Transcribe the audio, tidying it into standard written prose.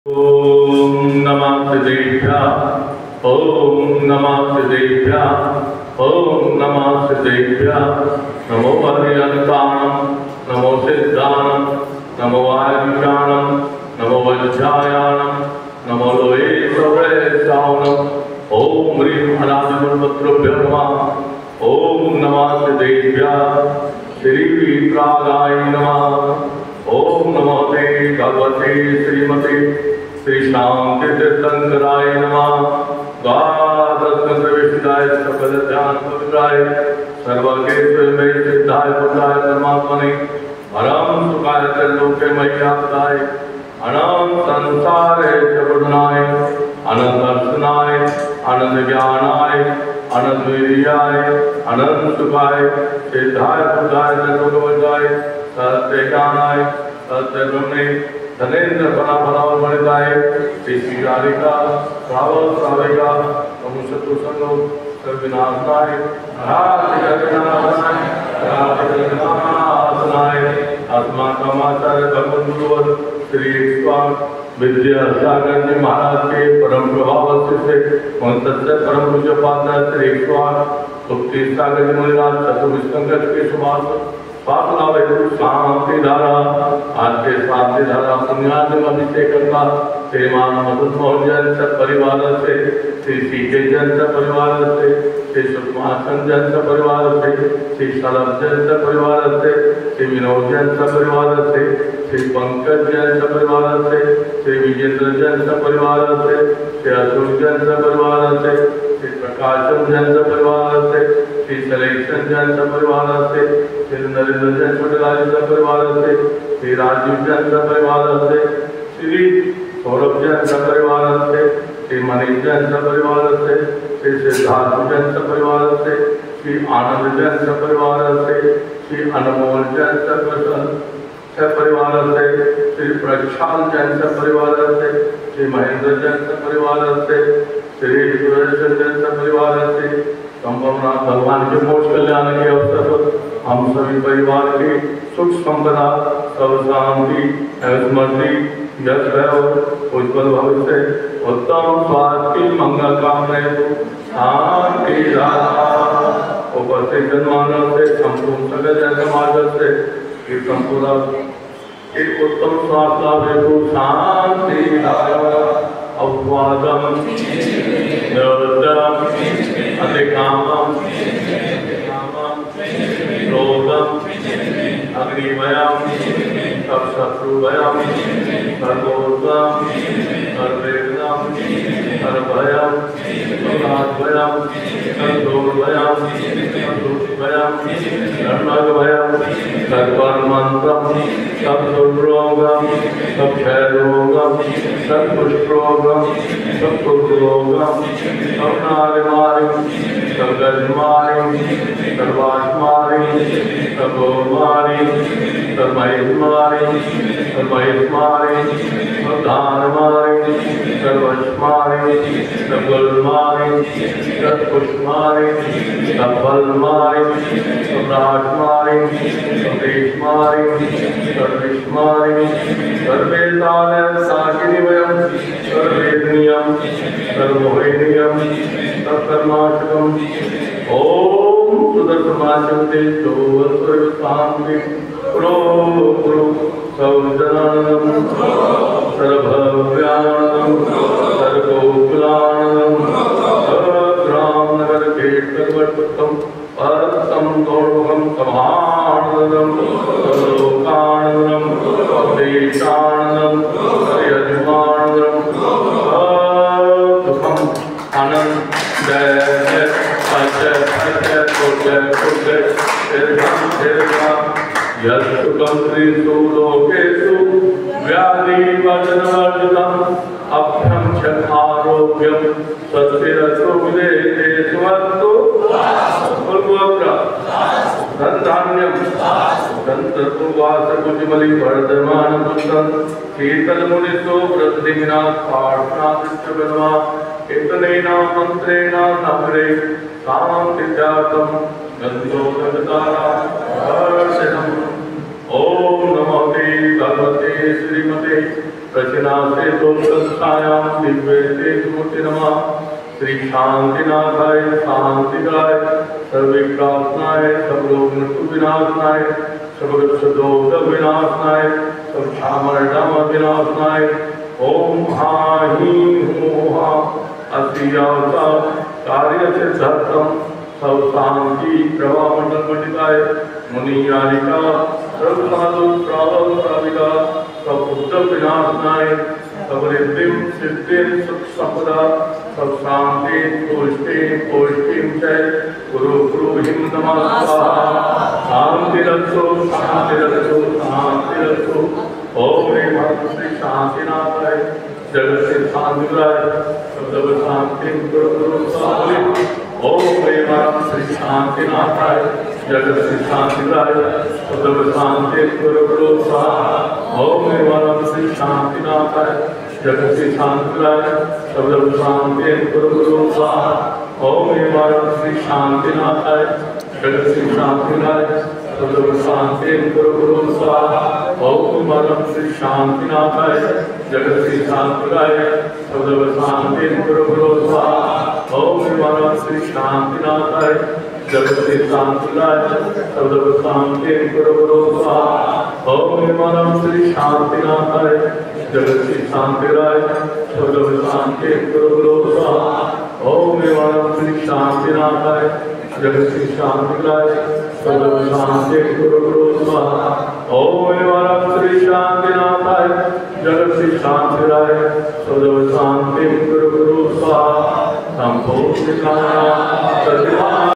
ओम नमः सिद्धेभ्यः। ओम नमः सिद्धेभ्यः। ओम नमः सिद्धेभ्यः। नमो हरिहंसाणं, नमो सिद्धाणं, नमो वायुजाणं, नमो वज्रायाणं, नमो लोये सवैश्रावणं। ओम ह्रीं अनादिमूलमन्त्रेभ्यो नमः। ओम नमः सिद्धेभ्यः। श्री वीतरागाय नमः। ओम नमो ते भगवते श्रीमते श्री शांति तीर्थंकराय नमः। द्वादशविशुद्धाय सकल ज्ञान पवित्राय सर्वज्ञेश्वरमय सिद्धाय बुद्धाय परमात्मने परम सुखाय त्रिलोके मह्याप्ताय अनंत संसारे च बुधनाय अनंत दर्शनाय अनंत ज्ञानाय अनंत वीर्याय अनंत सुखाय सिद्धाय बुद्धाय त्रिलोकवंदाय सत्य ज्ञानाय सत्य ब्रह्मणे धनेन्द्र फला फलावलिताय श्रीकारिका श्रावण श्राविका नमो संगो सर्वविनाशनाय राजनाय अस्माकमाचार्य भगवत गुरुवर श्री स्वामी विद्यासागर जी महाराज के परम प्रभाव से सत्य परम पूज्य पात्र श्री स्वामी मुक्ति सागर जी महाराज चतुर्विशंकर के सुभाष शांति धारा आज के शांति धारा पुण्यात्म अभिषेक का श्रीमान मधुर मोहन जैन सब परिवार से श्री सीके जैन सब परिवार से श्री सुषमासन जैन सब परिवार से श्री शलभ जैन सब परिवार से श्री विनोद जैन सब परिवार से श्री पंकज जैन सब परिवार से श्री विजेंद्र जैन सब परिवार से श्री अशोक जैन सब परिवार से श्री प्रकाशम जैन सब परिवार से श्री सलेक्शन जैन सब परिवार से श्री नरेंद्र जैन पटेल सब परिवार से श्री राजीव जैन सब परिवार से श्री सौरभ जैन सब परिवार से श्री मनीष जैन सब परिवार से श्री सिद्धार्थ जैन सब परिवार से श्री आनंद जैन सब परिवार से श्री अनमोल जैन सब परिवार से श्री प्रक्षाल जैन सब परिवार से श्री महेंद्र जैन सब परिवार से श्री सुरेश जैन सब परिवार से संभवनाथ भगवान के मोक्ष कल्याण के अवसर पर हम सभी परिवार की सुख संपदा सब शांति स्मृति यश वैभव उज्ज्वल भविष्य उत्तम स्वास्थ्य की मंगल कामनाएं शांति उपस्थित जनमानव से संपूर्ण सगल जन समाज से कीर्तन पूरा एक उत्तम स्वास्थ्य लाभ हेतु शांति अपवादम अधिकामम क्रोधम अग्निमयम सब शत्रुभयम सर्वोदम सर्वेदम सर्वभयम सर्वाद्भयम सर्वदोर्भयम सर्वदुष्भयम सर्वभयम सर्वमंत्रम सब दुर्रोगम सब क्षयरोगम सब पुष्टरोगम सब कुष्ठरोगम सब नारिमारिम सब गजमारिम सर्वास्मारिम सब गोमारिम सब महिष्मारिम सब महिष्मारिम सब धानमारिम सब वशमारिम सब गुलमारिम सब पुष्मारिम सब फलमारिम सब राजमारिम सब रेशमारिम सब विष्मारिम सर्वेताल साकिनिवयम सर्वेदनियम सर्वोहिनियम सर्वकर्माशकम ओम सुदर्शनाशंते सर्वशांति प्रो प्रो सौजनानम सर्वभव्यानम सर्वोकुलानम सर्वग्राम नगर कीर्तनवर्तम परतम गौरवम समानंदम सर्वलोकानंदम देशानंदम यजमानंदम दुखम आनंद जय यत्सुखं त्रिषु लोकेषु व्याधिवर्जनवर्जितम् अभ्यं आरोग्यं स्वस्तिरस्तु विदेहेषु वस्तु धन्धान्यं दन्तर्वासकुटिमलिवर्धमानं पुत्रं शीतलमुनिषु वृद्धिविना पार्थनादित्यबलवा एतनेन मन्त्रेण नम्रे शान्तिजातं गन्धोदकतारां ओम नमो भगवते श्रीमते प्रचिनासे दोषायां दिव्य तेजमूर्ति नमः। श्री शांतिनाथाय शांतिदाय सर्वविघ्नाय सर्वरोग विनाशनाय सर्वदोष विनाशनाय सर्वक्षामर्णम विनाशनाय ओम हाहि होहा अस्यावता कार्य सिद्धार्थम सब शांति प्रभा मंडल मंडिताय मुनियारिका सर्व साधु श्रावक श्राविका सब बुद्ध विनाशनाय सब रिद्धिम सिद्धिम सुख संपदा सब शांति पुष्टि पुष्टिम जय गुरु गुरु हिम नमः स्वाहा शांति रक्षो शांति रक्षो शांति रक्षो ओम ह्रीं श्री शांतिनाथाय जगत से शांतिराय सब शांति गुरु गुरु स्वाहा ओम ह्रीं श्री शांतिनाथाय जगत से शांतिराय सब शांति गुरु गुरु स्वाहा ओम ह्रीं श्री शांतिनाथाय जगत से शांतिराय सब शांति गुरु गुरु स्वाहा ओम ह्रीं श्री शांतिनाथाय जगत से शांतिराय सब शांति गुरु गुरु स्वाहा ओम ह्रीं श्री शांतिनाथाय जगत से शांतिराय सब शांति गुरु गुरु स्वाहा ओम ह्रीं श्री शांतिनाथाय जगत से शांतिराय सब शांति गुरु गुरु स्वाहा ओम ह्रीं श्री शांतिनाथाय जगत से शांतिराय सब शांति गुरु गुरु स्वाहा ओम ह्रीं श्री शांतिनाथाय जगत से शांतिराय सब शांति गुरु गुरु स्वाहा ओम ह्रीं श्री शांतिनाथाय जगत से शांतिराय सब शांति गुरु गुरु स्वाहा संपूर्ण